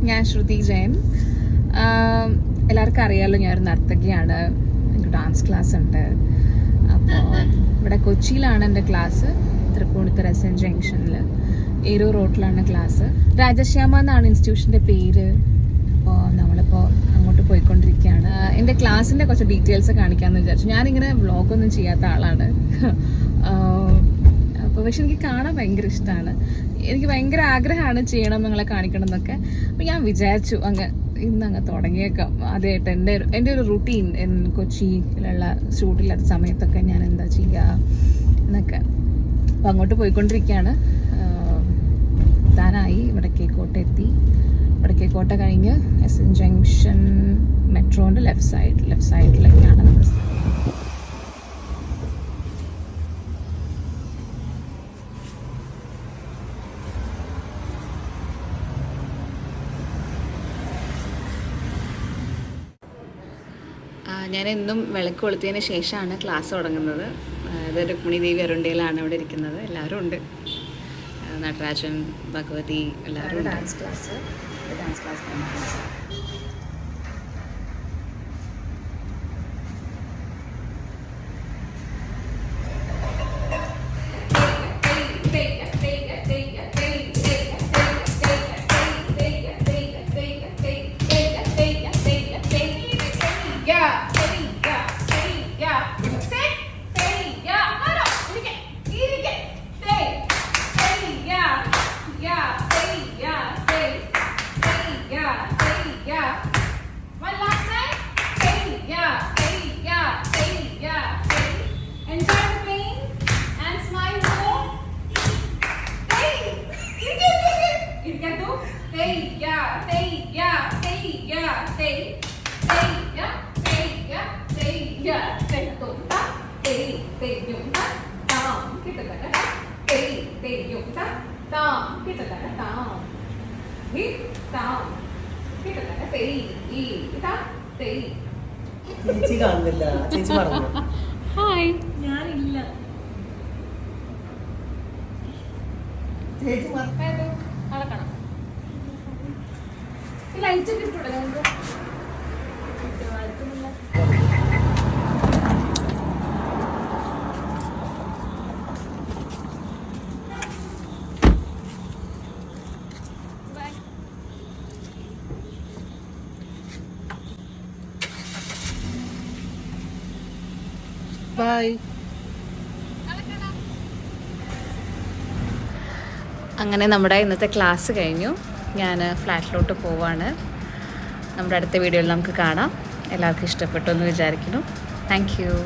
ഞാൻ ശ്രുതി ജയൻ. എല്ലാവർക്കും അറിയാമല്ലോ, ഞാനൊരു നർത്തകിയാണ്. എനിക്ക് ഡാൻസ് ക്ലാസ് ഉണ്ട്. അപ്പോൾ ഇവിടെ കൊച്ചിയിലാണ് എൻ്റെ ക്ലാസ്. തൃപ്പൂണിത്തുറ SN ജംഗ്ഷനിൽ ഏരൂർ റോഡിലാണ് ക്ലാസ്. രാജശ്യാമ എന്നാണ് ഇൻസ്റ്റിറ്റ്യൂഷൻ്റെ പേര്. അപ്പോൾ നമ്മളിപ്പോൾ അങ്ങോട്ട് പോയിക്കൊണ്ടിരിക്കുകയാണ്. എൻ്റെ ക്ലാസ്സിൻ്റെ കുറച്ച് ഡീറ്റെയിൽസ് കാണിക്കാമെന്ന് വിചാരിച്ചു. ഞാനിങ്ങനെ വ്ളോഗൊന്നും ചെയ്യാത്ത ആളാണ്. അപ്പോൾ പക്ഷെ എനിക്ക് കാണാൻ ഭയങ്കര ഇഷ്ടമാണ്. എനിക്ക് ഭയങ്കര ആഗ്രഹമാണ് ചെയ്യണം, നിങ്ങളെ കാണിക്കണം എന്നൊക്കെ. അപ്പോൾ ഞാൻ വിചാരിച്ചു ഇന്നങ്ങ് തുടങ്ങിയേക്കാം. ആദ്യമായിട്ട് എൻ്റെ ഒരു റുട്ടീൻ കൊച്ചിയിലുള്ള ഷൂട്ടില്ലാത്ത സമയത്തൊക്കെ ഞാൻ എന്താ ചെയ്യുക എന്നൊക്കെ. അപ്പോൾ അങ്ങോട്ട് പോയിക്കൊണ്ടിരിക്കുകയാണ്. എത്താനായി. വടക്കേക്കോട്ട എത്തി. വടക്കേക്കോട്ട കഴിഞ്ഞ് SN ജംഗ്ഷൻ മെട്രോൻ്റെ ലെഫ്റ്റ് സൈഡിലേക്കാണ് നമ്മുടെ സ്ഥലം. ഞാൻ എന്നും വിളക്ക് കൊളുത്തിയതിന് ശേഷമാണ് ക്ലാസ് തുടങ്ങുന്നത്. ഇത് രുക്മിണി ദേവി അരുണ്ടയിലാണ് ഇവിടെ ഇരിക്കുന്നത്. എല്ലാവരും ഉണ്ട്. നടരാജൻ, ഭഗവതി എല്ലാവരും ഉണ്ട്. ഡാൻസ് ക്ലാസ് ചേച്ചി കാണുന്നില്ല. ചേച്ചി പറഞ്ഞു ഹായ്. ഞാനില്ല. ചേച്ചി അളക്കണം. ലൈറ്റ് ഒക്കെ ഇട്ടൂടെ നമുക്ക്? ബൈ. അങ്ങനെ നമ്മുടെ ഇന്നത്തെ ക്ലാസ് കഴിഞ്ഞു. ഞാൻ ഫ്ലാറ്റിലോട്ട് പോവാണ്. നമ്മുടെ അടുത്ത വീഡിയോയിൽ നമുക്ക് കാണാം. എല്ലാവർക്കും ഇഷ്ടപ്പെട്ടു എന്ന് വിചാരിക്കുന്നു. Thank you.